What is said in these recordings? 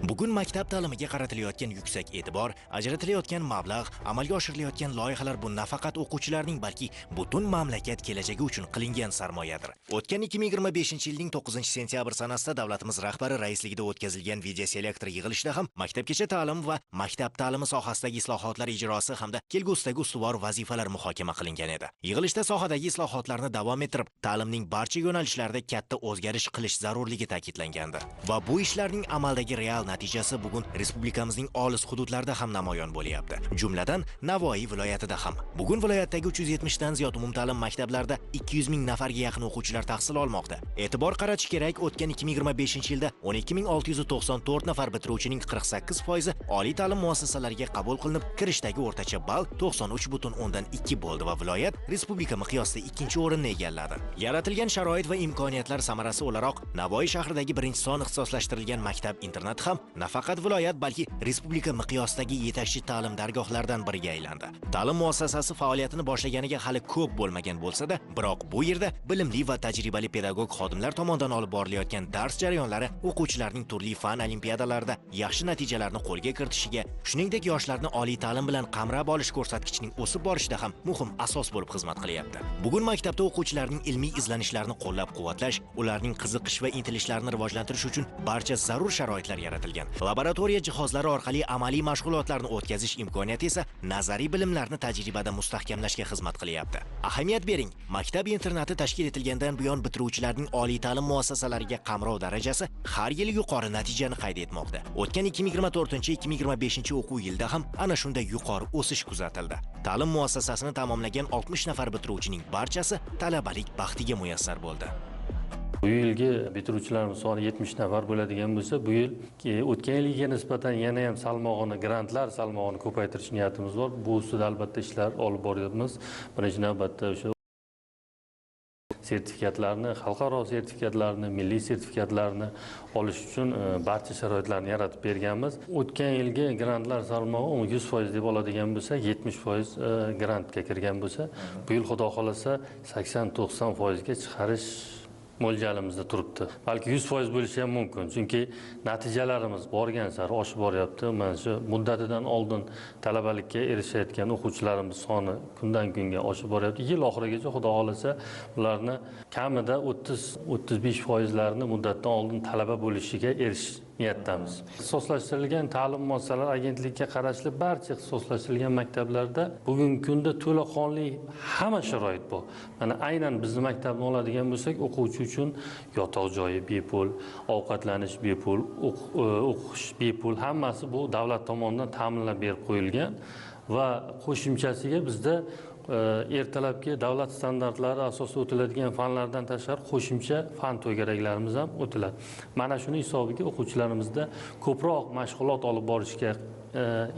Bugun maktab ta'limiga qaratilayotgan yuksak e'tibor, ajratilayotgan mablag', amalga oshirilayotgan loyihalar bu nafaqat o'quvchilarning, balki butun mamlakat kelajagi uchun qilingan sarmoyadir. O'tgan 2025-yilning 9-sentyabr sanasida davlatimiz rahbari raisligida o'tkazilgan videoselektor yig'ilishida ham maktabgacha ta'lim va maktab ta'limi sohasidagi islohotlar ijrosi hamda kelgusidagi ustuvor vazifalar muhokama qilingan edi. Yig'ilishda sohadagi islohotlarni davom ettirib, ta'limning barcha yo'nalishlarida katta o'zgarish qilish zarurligi ta'kidlangandi. Va bu ishlarning amaldagi real natijasi bugun respublikamizning olis hududlarida ham namoyon bo'lyapti. Jumladan, Navoiy viloyatida ham. Bugun viloyatdagi 370 dan ziyod umumta'lim maktablarda 200 ming nafarga yaqin o'quvchilar tahsil olmoqda. E'tibor qaratish kerak, o'tgan 2025-yilda 12694 nafar bitiruvchining 48% oliy ta'lim muassasalariga qabul qilinib, kirishdagi o'rtacha ball 93,2 bo'ldi va viloyat respublika miqyosida ikkinchi o'rinni egalladi. Yaratilgan sharoit va imkoniyatlar samarasi o'laroq Navoiy shahridagi birinchi son ixtisoslashtirilgan maktab-internat ham nafaqat viloyat, balki respublika miqyosidagi yetakchi ta'lim dargohlaridan biriga aylandi. Ta'lim muassasasi faoliyatini boshlaganiga hali ko'p bo'lmagan bo'lsa-da, biroq bu yerda bilimli va tajribali pedagog xodimlar tomonidan olib borilayotgan dars jarayonlari o'quvchilarning turli fan olimpiadalarida yaxshi natijalarni qo'lga kiritishiga, shuningdek yoshlarni oliy ta'lim bilan qamrab olish ko'rsatkichining o'sib borishida ham muhim asos bo'lib xizmat qilyapti. Bugun maktabda o'quvchilarning ilmiy izlanishlarini qo'llab-quvvatlash, ularning qiziqish va intilishlarini rivojlantirish uchun barcha zarur sharoitlar yaratilgan. Laboratoriya jihozlari orqali amaliy mashg'ulotlarni o'tkazish imkoniyati esa nazariy bilimlarni tajribada mustahkamlashga xizmat qilyapti. Ahamiyat bering, maktab internati tashkil etilgandan buyon bitiruvchilarning oliy ta'lim muassasalariga qamrov darajasi har yili yuqori natijani qayd etmoqda. O'tgan 2024-2025 o'quv yilida ham ana shunday yuqori o'sish kuzatildi. Ta'lim muassasasini tamomlagan 60 nafar bitiruvchining barchasi talabalik baxtiga muyassar bo'ldi. Bu yilgi bitiruvchilarimiz soni 70 nafar bo'ladigan bo'lsa, bu yil o'tgan yilga nisbatan yana ham salmog'ini, grantlar salmog'ini ko'paytirish niyatimiz bor. Bu ustida albatta ishlar olib boryapmiz. Birinchi navbatda o'sha sertifikatlarni, xalqaro sertifikatlarni, milliy sertifikatlarni olish uchun barcha sharoitlarni yaratib berganmiz. O'tgan yilgi grantlar salmog'i 100% deb oladigan bo'lsa, 70% grantga kirgan bo'lsa, bu yil xudo xolasa 80-90% ga chiqarish mo'ljalimizda turibdi. Balki 100% bo'lishi ham mumkin. Chunki natijalarimiz borgan sari oshib boryapti. Mana shu muddatidan oldin talabalikka erishayotgan o'quvchilarimiz soni kundan kunga oshib boryapti. Yil oxirigacha xudo xolasa ularni kamida 30-35% muddatdan oldin talaba bo'lishiga erishish niyatdamiz. Ixtisoslashtirilgan ta'lim muassasalari agentlikka qarashli barcha ixtisoslashtirilgan maktablarda bugungi kunda to'laqonli hamma sharoit bor. Mana aynan bizning maktabni oladigan bo'lsak, o'quvchi uchun yotoq joyi bepul, ovqatlanish bepul, o'qish bepul, hammasi bu davlat tomonidan ta'minlab berib qo'yilgan va qo'shimchasiga bizda ertalabki davlat standartlari asosida o'tiladigan fanlardan tashqari qo'shimcha fan to'garaklarimiz ham o'tiladi. Mana shuni hisobiga o'quvchilarimizda ko'proq mashg'ulot olib borishga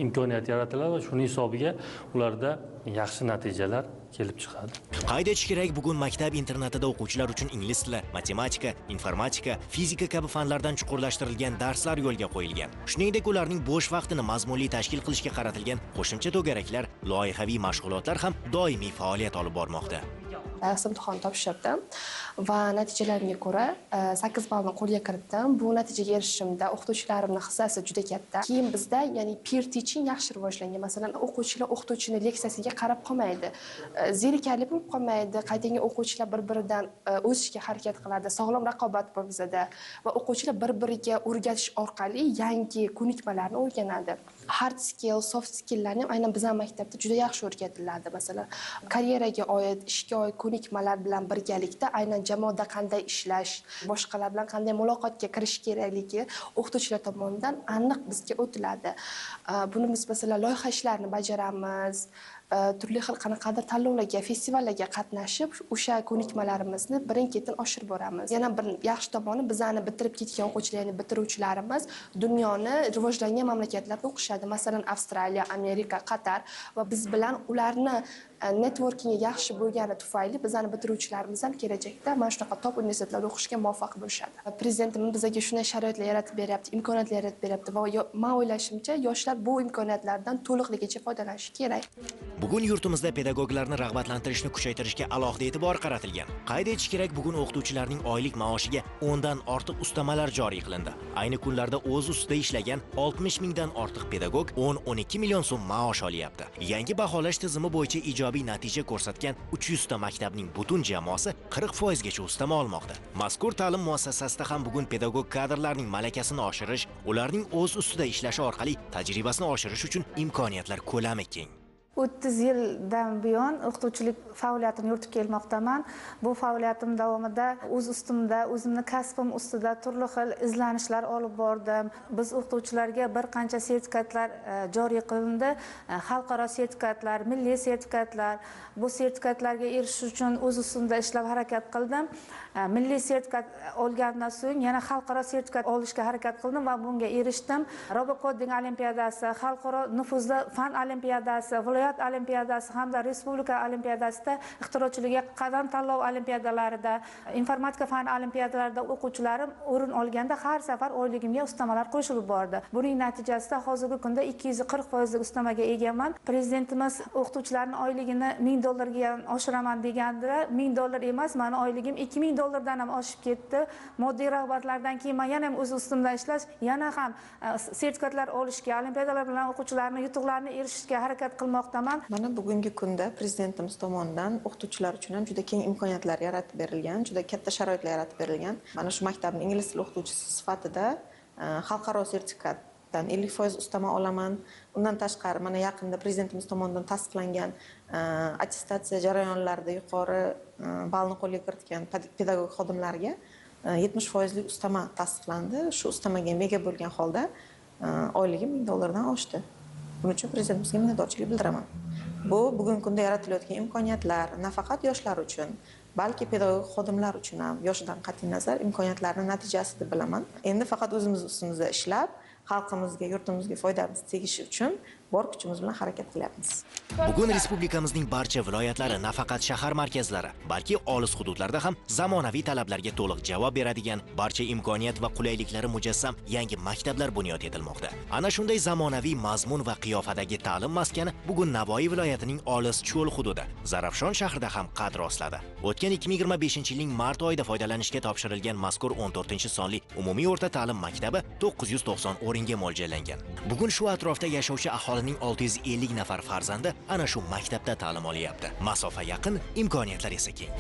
imkoniyat yaratiladi va shuni hisobiga ularda yaxshi natijalar kelib chiqadi. Qayd etish kerak, bugun maktab internatida o'quvchilar uchun ingliz tili, matematika, informatika, fizika kabi fanlardan chuqurlashtirilgan darslar yo'lga qo'yilgan. Shuningdek, ularning bo'sh vaqtini mazmunli tashkil qilishga qaratilgan qo'shimcha to'garaklar, loyihaviy mashg'ulotlar ham doimiy faoliyat olib bormoqda. Dars imtihon topshirdim va natijalarimga ko'ra 8 ballni qo'lga kiritdim. Bu natijaga erishishimda o'qituvchilarimning hissasi juda katta. Keyin bizda, ya'ni peer teaching yaxshi rivojlangan. Masalan, o'quvchilar o'qituvchining leksiyasiga qarab qolmaydi. Zerikarli bo'lib qolmaydi. Qaytanga o'quvchilar bir-biridan o'sishga harakat qiladi. Sog'lom raqobat bor bizda va o'quvchilar bir-biriga o'rgatish orqali yangi ko'nikmalarni o'rganadi. Hard skill, soft skilllarni ham aynan bizning maktabda juda yaxshi o'rgatiladi. Masalan, karyeraga oid, ishga oid ko'nikmalar bilan birgalikda aynan jamoada qanday ishlash, boshqalar bilan qanday muloqotga kirish kerakligi o'qituvchilar tomonidan aniq bizga o'tiladi. Buni biz masalan loyiha ishlarini bajaramiz. Turli xil qanaqadir tanlovlarga, festivallarga qatnashib, o'sha ko'nikmalarimizni birin-ketin oshirib boramiz. Yana bir yaxshi tomoni, bizani bitirib ketgan o'quvchilar, ya'ni bitiruvchilarimiz dunyoni rivojlangan mamlakatlarda o'qishadi. Masalan, Avstraliya, Amerika, Qatar va biz bilan ularni networkingi yaxshi bo'lgani tufayli bizlarni bitiruvchilarimiz ham kelajakda mana shunaqa top universitetlarda o'qishga muvaffaq bo'lishadi. Prezidentimiz bizga shunday sharoitlar yaratib beryapti, imkoniyatlar yaratib beryapti va men o'ylashimcha, yoshlar bu imkoniyatlardan to'liqligicha foydalanishi kerak. Bugun yurtimizda pedagoglarni rag'batlantirishni kuchaytirishga alohida e'tibor qaratilgan. Qayd etish kerak, bugun o'qituvchilarning oylik maoshiga 10 dan ortiq ustamalar joriy qilindi. Ayni kunlarda o'z ustida ishlagan 60 mingdan ortiq pedagog 10-12 million so'm maosh olyapti. Yangi baholash tizimi bo'yicha ijobiy natija ko'rsatgan 300 ta maktabning butun jamoasi 40% gacha ustama olmoqda. Mazkur ta'lim muassasasida ham bugun pedagog kadrlarning malakasini oshirish, ularning o'z ustida ishlashi orqali tajribasini oshirish uchun imkoniyatlar ko'lami keng. 30 yildan buyon o'qituvchilik faoliyatini yuritib kelmoqdaman. Bu faoliyatim davomida o'z ustimda, o'zimni kasbim ustida turli xil izlanishlar olib bordim. Biz o'qituvchilarga bir qancha sertifikatlar joriy qilindi. Xalqaro sertifikatlar, milliy sertifikatlar. Bu sertifikatlarga erishish uchun o'z ustimda ishlab harakat qildim. Milliy sertifikat olgandan so'ng yana xalqaro sertifikat olishga harakat qildim va bunga erishdim. Robokoding olimpiadasi, xalqaro nufuzli fan olimpiadasi, viloyat olimpiadasi hamda respublika olimpiadasida, ixtirochilikka qadam tanlov olimpiadalarida, informatika fan olimpiadalarida o'quvchilarim o'rin olganda har safar oyligimga ustamalar qo'shilib bordi. Buning natijasida hozirgi kunda 240% ustamaga egaman. Prezidentimiz o'qituvchilarning oyligini $1000 oshiraman degandilar. $1000 emas, meni oyligim $2000 ham oshib ketdi. Moddiy rag'batlardan keyin men yana ham o'z ustimda ishlash, yana ham sertifikatlar olishga, olimpiadalar bilan o'quvchilarning yutuqlarini erishishga harakat qilmoqda. Mana bugungi kunda prezidentimiz tomonidan o'qituvchilar uchun ham juda keng imkoniyatlar yaratib berilgan, juda katta sharoitlar yaratib berilgan. Mana shu maktabning ingliz tili o'qituvchisi sifatida xalqaro sertifikatdan 50% ustama olaman. Undan tashqari mana yaqinda prezidentimiz tomonidan tasdiqlangan attestatsiya jarayonlarida yuqori ballni qo'lga kiritgan pedagog xodimlarga 70% ustama tasdiqlandi. Shu ustamaga ega bo'lgan holda oyligim $1000 dan oshdi. Buning uchun prezidentimizga minnatdorchilik bildiraman. Bu bugungi kunda yaratilayotgan imkoniyatlar nafaqat yoshlar uchun, balki pedagog xodimlar uchun ham yoshidan qat'iy nazar imkoniyatlarning natijasi deb bilaman. Endi faqat o'zimiz ustimizda ishlab, xalqimizga, yurtimizga foydamiz tegishi uchun bor kuchimiz bilan harakat qilyapmiz. Bugun respublikamizning barcha viloyatlari nafaqat shahar markazlari, balki olis hududlarda ham zamonaviy talablarga to'liq javob beradigan, barcha imkoniyat va qulayliklari mujassam yangi maktablar bunyod etilmoqda. Ana shunday zamonaviy mazmun va qiyofadagi ta'lim maskani bugun Navoiy viloyatining olis cho'l hududi Zarafshon shahrida ham qad rostladi. O'tgan 2025-yilning mart oyida foydalanishga topshirilgan mazkur 14-sonli umumiy o'rta ta'lim maktabi 990 o'ringa mo'ljallangan. Bugun shu atrofda yashovchi aholining 650 nafar farzandi ana shu maktabda ta'lim olyapti. Masofa yaqin, imkoniyatlar esa keng.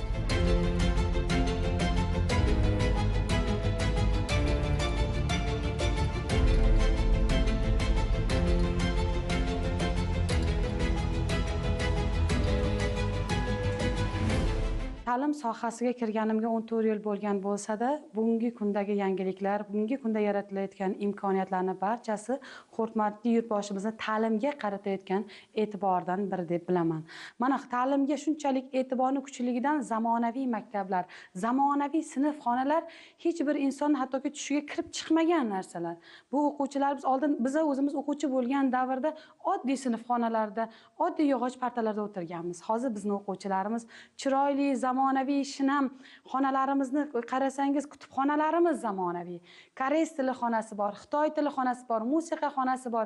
Ta'lim sohasiga kirganimga 14 yil bo'lgan bo'lsa-da, bugungi kundagi yangiliklar, bugungi kunda yaratilayotgan imkoniyatlarning barchasi hurmatli yurtboshimizni ta'limga qaratayotgan e'tibordan biri deb bilaman. Mana ta'limga shunchalik e'tiborni kuchligidan zamonaviy maktablar, zamonaviy sinfxonalar hech bir inson hattoki tushiga kirib chiqmagan narsalar. Bu o'quvchilarimiz oldin biz o'zimiz o'quvchi bo'lgan davrda oddiy sinfxonalarda, oddiy yog'och partalarda o'tirganmiz. Hozir bizning o'quvchilarimiz chiroyli zamonaviy shinam xonalarimizni qarasangiz, kutubxonalarimiz zamonaviy. Koreys tili xonasi bor, Xitoy tili xonasi bor, musiqa xonasi bor,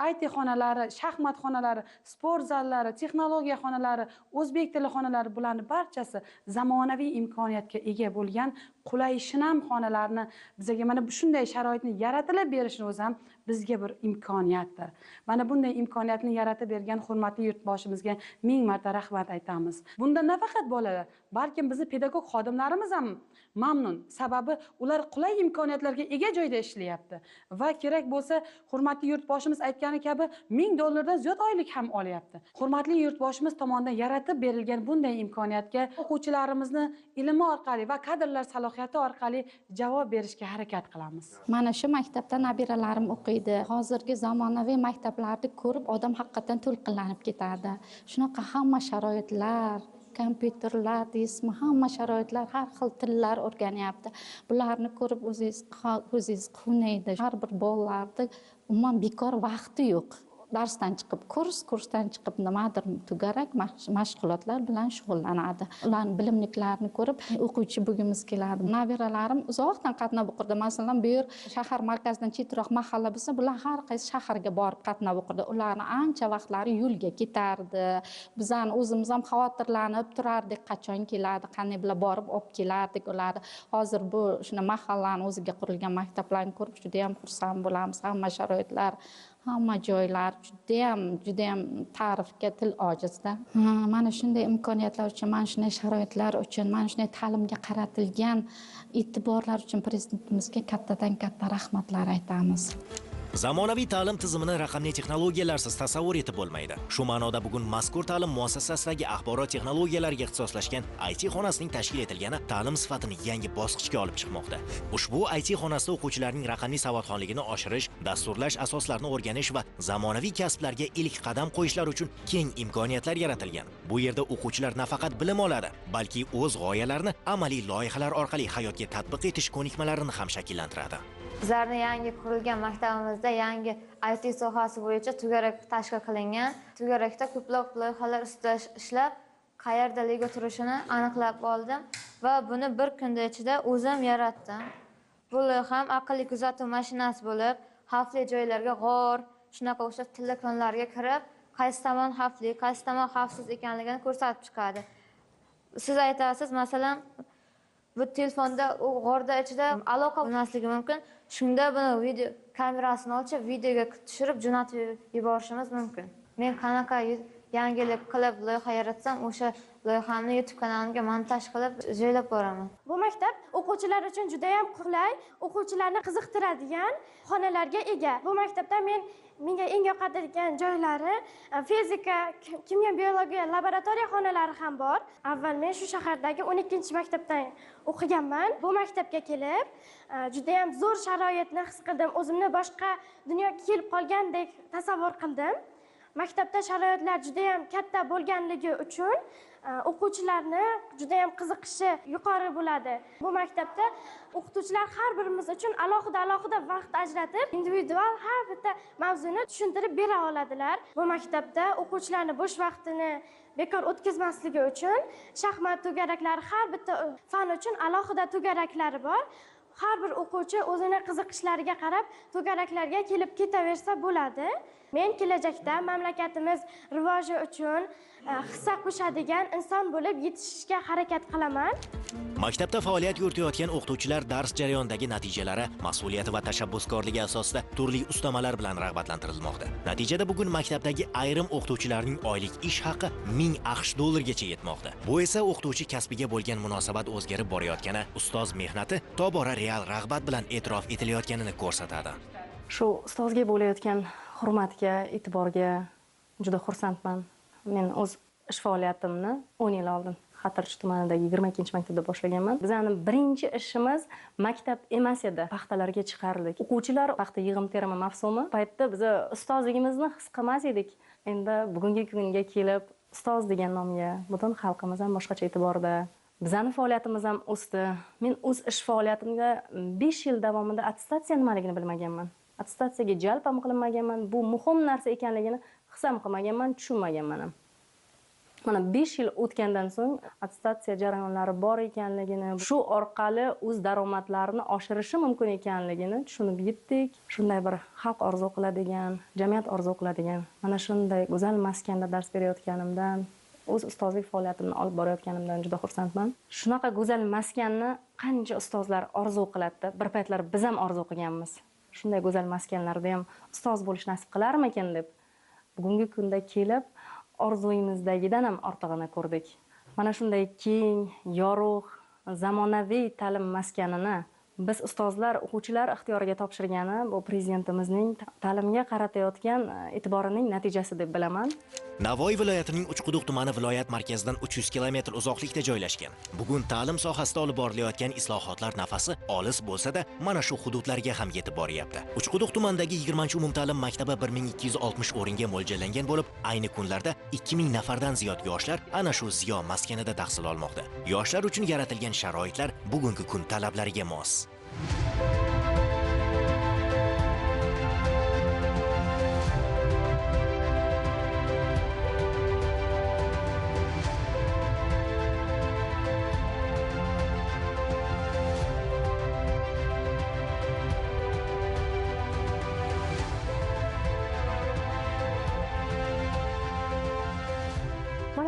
IT xonalari, shaxmat xonalari, sport zallari, texnologiya xonalari, o'zbek tili xonalari, bularning barchasi zamonaviy imkoniyatga ega bo'lgan qulay shinam xonalarni bizga mana shunday sharoitni yaratib berishni o'zi ham bizga bir imkoniyatdir. Mana bunday imkoniyatni yaratib bergan hurmatli yurtboshimizga ming marta rahmat aytamiz. Bunda nafaqat bolalar, balkim bizni pedagog xodimlarimiz ham mamnun. Sababi ular qulay imkoniyatlarga ega joyda ishlayapti va kerak bo'lsa hurmatli yurtboshimiz aytgani kabi $1000 dan ziyod oylik ham olyapti. Hurmatli yurtboshimiz tomonidan yaratib berilgan bunday imkoniyatga o'quvchilarimizni ilmi orqali va kadrlar salohiyati orqali javob berishga harakat qilamiz. Mana shu maktabda nabiralarim o'qiydi. Hozirgi zamonaviy maktablarni ko'rib odam haqiqatan to'lqinlanib ketadi. Shunaqa hamma sharoitlar, kompyuterlar deysizmi, hamma sharoitlar, har xil tillar o'rganyapti. Bularni ko'rib o'zingiz quvnaydi. Har bir bolalarda umuman bekor vaqti yo'q. darsdan chiqib kursdan chiqib nimadir tugarak mashg'ulotlar bilan shug'ullanadi. Ularning bilimliklarini ko'rib o'quvchi bo'lgimiz keladi. Nabiralarim uzoqdan qatnab o'qirdi. Masalan, bu yer shahar markazidan chetroq mahalla bo'lsa, bular har qaysi shaharga borib qatnab o'qirdi. Ularni ancha vaqtlari yo'lga ketardi. Bizani o'zimiz ham xavotirlanib turardik, qachon keladi, qanday bilan borib olib kelardik ularni. Hozir bu shuna mahallani o'ziga qurilgan maktablarni ko'rib juda ham xursand bo'lamiz. Hamma sharoitlar, hamma joylar juda ham ta'rifga til ojizda. Mana shunday imkoniyatlar uchun, mana shunday sharoitlar uchun, mana shunday ta'limga qaratilgan e'tiborlar uchun prezidentimizga kattadan katta rahmatlar aytamiz. Zamonaviy ta'lim tizimini raqamli texnologiyalarsiz tasavvur etib bo'lmaydi. Shu ma'noda bugun mazkur ta'lim muassasasidagi axborot texnologiyalariga ixtisoslashgan IT xonasining tashkil etilgani ta'lim sifatini yangi bosqichga olib chiqmoqda. Ushbu IT xonasida o'quvchilarning raqamli savodxonligini oshirish, dasturlash asoslarini o'rganish va zamonaviy kasblarga ilk qadam qo'yishlar uchun keng imkoniyatlar yaratilgan. Bu yerda o'quvchilar nafaqat bilim oladi, balki o'z g'oyalarini amaliy loyihalar orqali hayotga tatbiq etish ko'nikmalarini ham shakllantiradi. Bizlarni yangi qurilgan maktabimizda yangi IT sohasi bo'yicha to'garak tashkil qilingan. To'garakda ko'plab loyihalar ustida ishlab, qayerda Lego turishini aniqlab oldim va buni bir kunda ichida o'zim yaratdim. Bu loyiham aqlli kuzatuv mashinasi bo'lib, xavfli joylarga g'or, shunaqa o'sha telefonlarga kirib, qaysi tomon xavfli, qaysi tomon xavfsiz ekanligini ko'rsatib chiqadi. Siz aytasiz, masalan, bu telefonda u g'orda ichida aloqa bo'lmasligi mumkin. Shunda buni video kamerasini ochib, videoga tushirib jo'natib yuborishimiz mumkin. Men qanaqa yangilik qilib loyiha yaratsam, o'sha loyihamni YouTube kanalimga montaj qilib joylab boraman. Bu maktab o'quvchilar uchun juda ham qulay, o'quvchilarni qiziqtiradigan xonalarga ega. Bu maktabda menga eng yoqadigan joylari fizika, kimyo, biologiya laboratoriya xonalari ham bor. Avval men shu shahardagi 12-maktabdan o'qiganman. Bu maktabga kelib, juda ham zo'r sharoitni his qildim. O'zimni boshqa dunyoga kelib qolgandek tasavvur qildim. Maktabda sharoitlar juda ham katta bo'lganligi uchun o'quvchilarni juda ham qiziqishi yuqori bo'ladi. Bu maktabda o'qituvchilar har birimiz uchun alohida vaqt ajratib, individual har bitta mavzuni tushuntirib bera oladilar. Bu maktabda o'quvchilarning bo'sh vaqtini bekor o'tkazmasligi uchun shaxmat to'garaklari, har bitta fan uchun alohida to'garaklari bor. Har bir o'quvchi o'zini qiziqishlariga qarab to'garaklarga kelib ketaversa bo'ladi. Men kelajakda mamlakatimiz rivoji uchun hissa qo'shadigan inson bo'lib yetishishga harakat qilaman. Maktabda faoliyat yuritayotgan o'qituvchilar dars jarayonidagi natijalari, mas'uliyati va tashabbuskorligi asosida turli ustamalar bilan rag'batlantirilmoqda. Natijada bugun maktabdagi ayrim o'qituvchilarning oylik ish haqi 1000 AQSh dollargacha yetmoqda. Bu esa o'qituvchi kasbiga bo'lgan munosabat o'zgarib borayotgani, ustoz mehnati tobora real rag'bat bilan e'tirof etilayotganini ko'rsatadi. Shu ustozga bo'layotgan hurmatga, e'tiborga juda xursandman. Men o'z ish faoliyatimni 10 yil oldin Xatirchi tumanidagi 22-maktabda boshlaganman. Bizning birinchi ishimiz maktab emas edi, paxtalarga chiqardik. O'quvchilar paxta yig'im-terimi mavsumi paytda biz ustozligimizni his qilmas edik. Endi bugungi kunga kelib ustoz degan nomga butun xalqimiz ham boshqacha e'tiborda. Bizning faoliyatimiz ham o'sdi. Men o'z ish faoliyatimda 5 yil davomida attestatsiya nimaligini bilmaganman. Attestatsiyaga jalb ham qilinmaganman. Bu muhim narsa ekanligini his ham qilmaganman, tushunmaganman ham. Mana 5 yil o'tgandan so'ng attestatsiya jarayonlari bor ekanligini, shu orqali o'z daromadlarini oshirishi mumkin ekanligini tushunib yetdik. Shunday bir xalq orzu qiladigan, jamiyat orzu qiladigan, mana shunday go'zal maskanda dars berayotganimdan, o'z ustozlik faoliyatimni olib borayotganimdan juda xursandman. Shunaqa go'zal maskanni qancha ustozlar orzu qiladi. Bir paytlar biz ham orzu qilganmiz. Shunday go'zal maskanlarda ham ustoz bo'lish nasib qilarmikin deb bugungi kunda kelib orzuyimizdagidan ham ortig'ini ko'rdik. Mana shunday keng, yorug', zamonaviy ta'lim maskanini biz ustozlar, o'quvchilar ixtiyoriga topshirgani bu prezidentimizning ta'limga qaratayotgan e'tiborining natijasi deb bilaman. Navoiy viloyatining Uchquduq tumani viloyat markazidan 300 kilometr uzoqlikda joylashgan. Bugun ta'lim sohasida olib borilayotgan islohotlar nafasi olis bo'lsa-da, mana shu hududlarga ham yetib boryapti. Uchquduq tumanidagi 20-umumta'lim maktabi 1260 o'ringa mo'ljallangan bo'lib, ayni kunlarda 2000 nafardan ziyod yoshlar ana shu Ziyo maskanida tahsil olmoqda. Yoshlar uchun yaratilgan sharoitlar bugungi kun talablariga mos.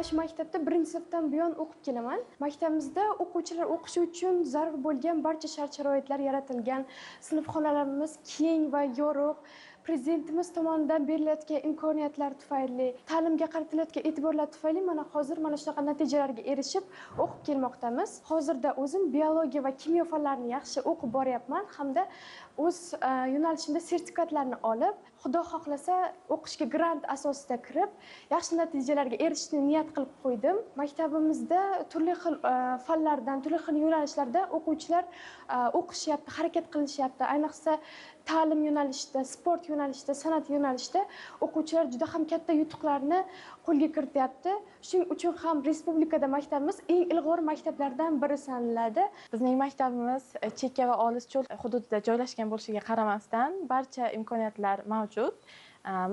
mana shu maktabda 1-sinfdan buyon o'qib kelaman. Maktabimizda o'quvchilar o'qishi uchun zarur bo'lgan barcha shart-sharoitlar yaratilgan. Sinfxonalarimiz keng va yorug'. Prezidentimiz tomonidan berilayotgan imkoniyatlar tufayli, ta'limga qaratilayotgan e'tiborlar tufayli mana hozir mana shunaqa natijalarga erishib o'qib kelmoqdamiz. Hozirda o'zim biologiya va kimyo fanlarini yaxshi o'qib boryapman hamda o'z yo'nalishimda sertifikatlarni olib, Xudo xohlasa o'qishga grant asosida kirib, yaxshi natijalarga erishishni niyat qilib qo'ydim. Maktabimizda turli xil fanlardan, turli xil yo'nalishlarda o'quvchilar o'qishyapti, harakat qilishyapti. Ayniqsa ta'lim yo'nalishida, sport yo'nalishida, san'at yo'nalishida o'quvchilar juda ham katta yutuqlarni qo'lga kirityapti. Shuning uchun ham respublikada maktabimiz eng ilg'or maktablardan biri sanaladi. Bizning maktabimiz chekka va olis cho'l hududida joylashgan bo'lishiga qaramasdan barcha imkoniyatlar mavjud.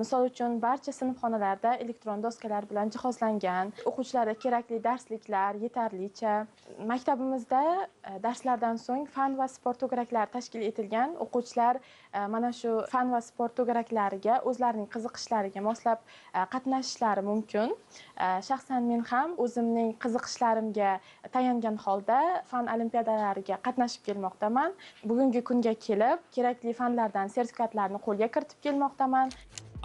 Misol uchun barcha sinfxonalarda elektron doskalar bilan jihozlangan, o'quvchilarga kerakli darsliklar yetarlicha. Maktabimizda darslardan so'ng fan va sport to'garaklar tashkil etilgan. O'quvchilar mana shu fan va sport to'garaklariga o'zlarining qiziqishlariga moslab qatnashishlari mumkin. Shaxsan men ham o'zimning qiziqishlarimga tayangan holda fan olimpiadalariga qatnashib kelmoqdaman. Bugungi kunga kelib, kerakli fanlardan sertifikatlarni qo'lga kiritib kelmoqdaman.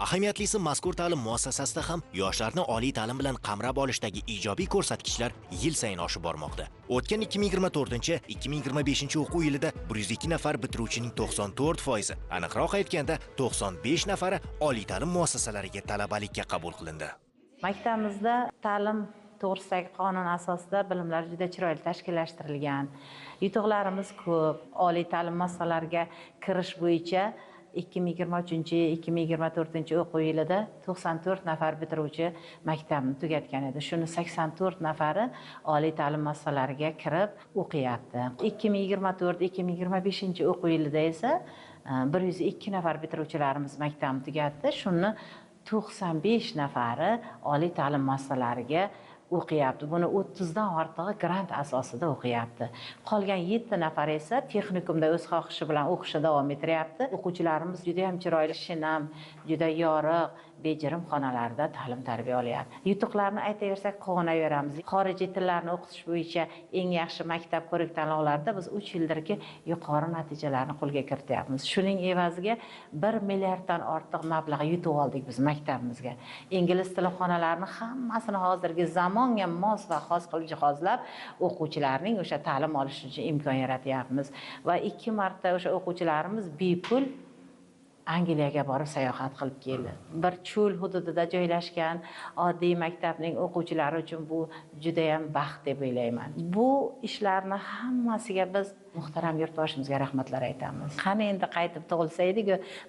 Ahamiyatlisi mazkur ta'lim muassasasida ham yoshlarni oliy ta'lim bilan qamrab olishdagi ijobiy ko'rsatkichlar yil sayin oshib bormoqda. O'tgan 2024-2025 o'quv yilida 102 nafar bitiruvchining 94%, aniqroq aytganda 95 nafari oliy ta'lim muassasalariga talabalikka qabul qilindi. Maktabimizda ta'lim to'g'risidagi qonun asosida bilimlar juda chiroyli tashkillashtirilgan. Yutuqlarimiz ko'p. Oliy ta'lim muassasalariga kirish bo'yicha 2023-2024 o'quv yilida 94 nafar bitiruvchi maktabni tugatgan edi. Shuni 84 nafari oliy ta'lim muassasalariga kirib o'qiyapti. 2024-2025 o'quv yilida esa 102 nafar bitiruvchilarimiz maktabni tugatdi. Shuni 95 nafari oliy ta'lim muassasalariga o'qiyapti. Buni 30 dan ortig'i grant asosida o'qiyapti. Qolgan 7 nafar esa texnikumda o'z xohishi bilan o'qishni davom ettiryapti. O'quvchilarimiz juda ham chiroyli, shinam, juda yorug', bejirim xonalarda ta'lim tarbiya olyapti. Yutuqlarni aytaversak quvonaveramiz. Xorijiy tillarni o'qitish bo'yicha eng yaxshi maktab ko'rik tanlovlarida biz 3 yildirki yuqori natijalarni qo'lga kirityapmiz. Shuning evaziga 1 milliarddan ortiq mablag' yutib oldik biz maktabimizga. Ingliz tili xonalarini hammasini hozirgi zamonga mos va xos qilib jihozlab, o'quvchilarning o'sha ta'lim olishi uchun imkon yaratyapmiz va 2 marta o'sha o'quvchilarimiz bepul Angliyaga borib sayohat qilib keldi. Bir cho'l hududida joylashgan oddiy maktabning o'quvchilari uchun bu juda ham baxt deb o'ylayman. Bu ishlarni hammasiga biz muhtaram yurtboshimizga rahmatlar aytamiz. Qani endi qaytib tug'ilsa edik,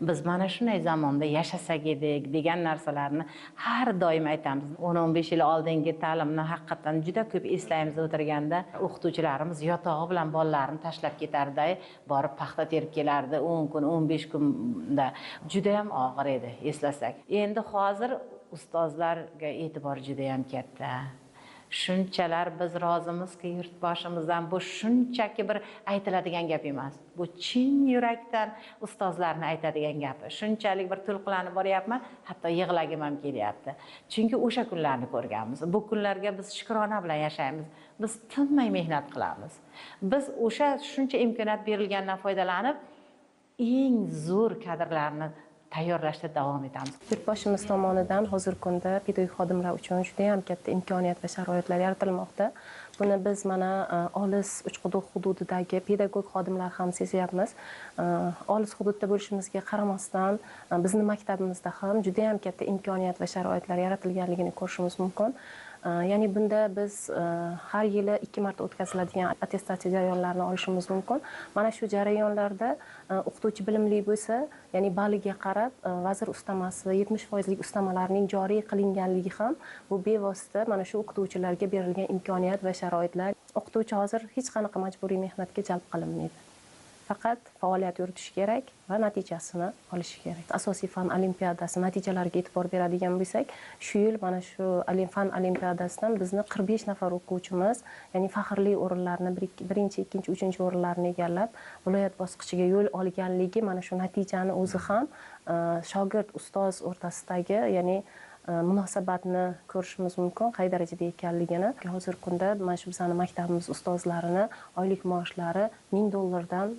biz mana shunday zamonda yashasak edik degan narsalarni har doim aytamiz. 10-15 yil oldingi ta'limni haqiqatan juda ko'p eslaymiz o'tirganda, o'qituvchilarimiz yotog'i bilan bolalarini tashlab ketardi, borib paxta terib kelardi 10 kun, 15 kunda. Juda ham og'ir edi eslasak. Endi hozir ustozlarga e'tibor juda ham katta. Shunchalar biz rozimizki yurtboshimizdan, bu shunchaki bir aytiladigan gap emas. Bu chin yurakdan ustozlarni aytadigan gapi. Shunchalik bir to'lqinlanib boryapman, hatto yig'lagim ham kelyapti. Chunki o'sha kunlarni ko'rganmiz. Bu kunlarga biz shukrona bilan yashaymiz. Biz tinmay mehnat qilamiz. Biz o'sha shuncha imkoniyat berilgandan foydalanib, eng zo'r kadrlarni tayyorlashda davom etamiz. Yurtboshimiz tomonidan hozirgi kunda pedagogik xodimlar uchun juda ham katta imkoniyat va sharoitlar yaratilmoqda. Buni biz mana olis Uchquduq hududidagi pedagog xodimlar ham sezyapmiz. Olis hududda bo'lishimizga qaramasdan bizni maktabimizda ham juda ham katta imkoniyat va sharoitlar yaratilganligini ko'rishimiz mumkin. Ya'ni bunda biz har yili 2 marta o'tkaziladigan attestatsiya jarayonlarini olishimiz mumkin. Mana shu jarayonlarda o'qituvchi bilimli bo'lsa, ya'ni balliga qarab vazir ustamasi 70% ustamalarning joriy qilinganligi ham bu bevosita mana shu o'qituvchilarga berilgan imkoniyat va sharoitlar. O'qituvchi hozir hech qanaqa majburiy mehnatga jalb qilinmaydi. Faqat faoliyat yuritishi kerak va natijasini olishi kerak. Asosiy fan olimpiadasi natijalariga e'tibor beradigan bo'lsak, shu yil mana shu fan olimpiadasidan bizni 45 nafar o'quvchimiz, ya'ni faxrli o'rinlarni, 1-chi, 2-chi, 3-chi o'rinlarni egallab, viloyat bosqichiga yo'l olganligi mana shu natijani o'zi ham shogird ustoz o'rtasidagi, ya'ni munosabatni ko'rishimiz mumkin, qay darajada ekanligini. Hozirgi kunda mana shu bizning maktabimiz ustozlarini oylik maoshlari $1000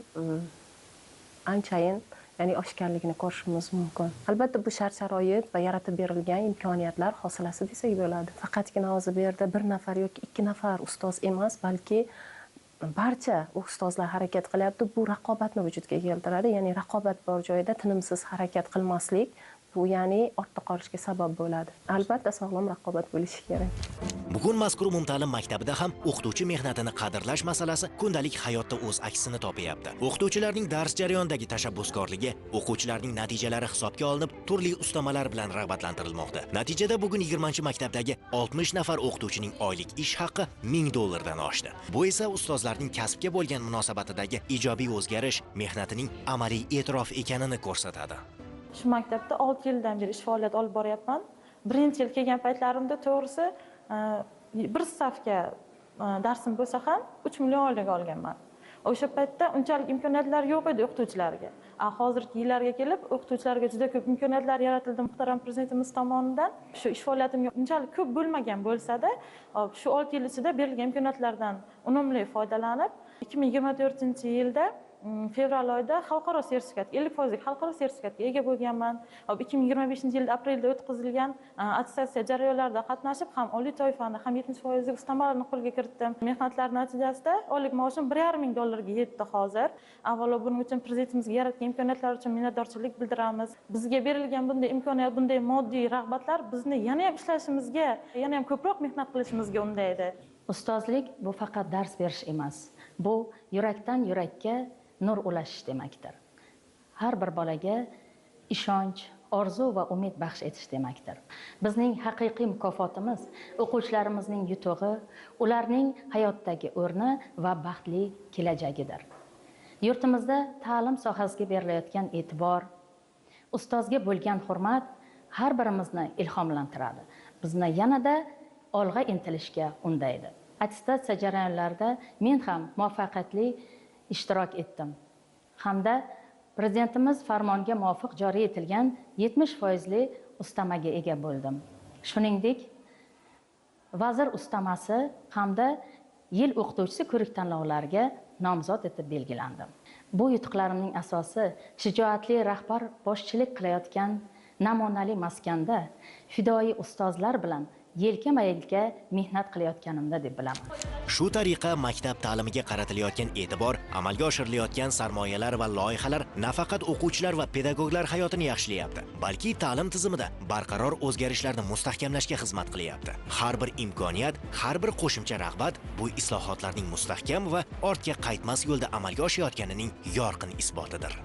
anchayin ya'ni oshganligini ko'rishimiz mumkin. Albatta bu shart-sharoit va yaratib berilgan imkoniyatlar hosilasi desak bo'ladi. Faqatgina hozir bu yerda 1 nafar yoki 2 nafar ustoz emas, balki barcha ustozlar harakat qilyapti. Bu raqobatni vujudga keltiradi. Ya'ni raqobat bor joyda tinimsiz harakat qilmaslik bu ya'ni ortda qolishga sabab bo'ladi. Albatta sog'lom raqobat bo'lishi kerak. Bugun mazkur umumta'lim maktabida ham o'qituvchi mehnatini qadrlash masalasi kundalik hayotda o'z aksini topyapti. O'qituvchilarning dars jarayonidagi tashabbuskorligi, o'quvchilarning natijalari hisobga olinib, turli ustamalar bilan rag'batlantirilmoqda. Natijada bugun 20-maktabdagi 60 nafar o'qituvchining oylik ish haqqi $1000 dan oshdi. Bu esa ustozlarning kasbga bo'lgan munosabatidagi ijobiy o'zgarish, mehnatining amaliy e'tirof ekanini ko'rsatadi. Shu maktabda 6 yildan beri ish faoliyat olib boryapman. Birinchi yil kelgan paytlarimda to'g'risi bir safga darsim bo'lsa ham 3 million oylik olganman. O'sha paytda unchalik imkoniyatlar yo'q edi o'qituvchilarga. Hozirgi yillarga kelib o'qituvchilarga juda ko'p imkoniyatlar yaratildi muhtaram prezidentimiz tomonidan. Shu ish faoliyatimga unchalik ko'p bo'lmagan bo'lsa-da, shu 6 yil ichida berilgan imkoniyatlardan unumli foydalanib, 2024-yilda fevral oyida xalqaro sertifikat 50% xalqaro sertifikatga ega bo'lganman. 2025-yilda aprelda o'tkazilgan attestatsiya jarayonlarida qatnashib, ham oliy toifani, ham 70% ustamalarni qo'lga kiritdim. Mehnatlar natijasida oylik maoshim $1,500 ga yetdi hozir. Avvalo buning uchun prezidentimizga yaratgan imkoniyatlar uchun minnatdorchilik bildiramiz. Bizga berilgan bunday imkoniyat, bunday moddiy rag'batlar bizni yana ham ishlashimizga, yana ham ko'proq mehnat qilishimizga undaydi. Ustozlik bu faqat dars berish emas. Bu yurakdan yurakka nur ulashish demakdir. Har bir bolaga ishonch, orzu va umid baxsh etish demakdir. Bizning haqiqiy mukofotimiz o'quvchilarimizning yutug'i, ularning hayotdagi o'rni va baxtli kelajagidir. Yurtimizda ta'lim sohasiga berilayotgan e'tibor, ustozga bo'lgan hurmat har birimizni ilhomlantiradi. Bizni yanada olg'a intilishga undaydi. Attestatsiya jarayonlarida men ham muvaffaqiyatli ishtirok etdim. Hamda prezidentimiz farmoniga muvofiq joriy etilgan 70% ustamaga ega bo'ldim. Shuningdek, vazir ustamasi hamda yil o'qituvchisi ko'rik tanlovlariga nomzod etib belgilandim. Bu yutuqlarimning asosi shijoatli rahbar boshchilik qilayotgan namunali maskanda fidoyi ustozlar bilan yelkama-yelka mehnat qilayotganimda deb bilaman. Shu tariqa maktab ta'limiga qaratilayotgan e'tibor, amalga oshirilayotgan sarmoyalar va loyihalar nafaqat o'quvchilar va pedagoglar hayotini yaxshilayapti, balki ta'lim tizimida barqaror o'zgarishlarni mustahkamlashga xizmat qilyapti. Har bir imkoniyat, har bir qo'shimcha rag'bat bu islohotlarning mustahkam va ortga qaytmas yo'lda amalga oshayotganining yorqin isbotidir.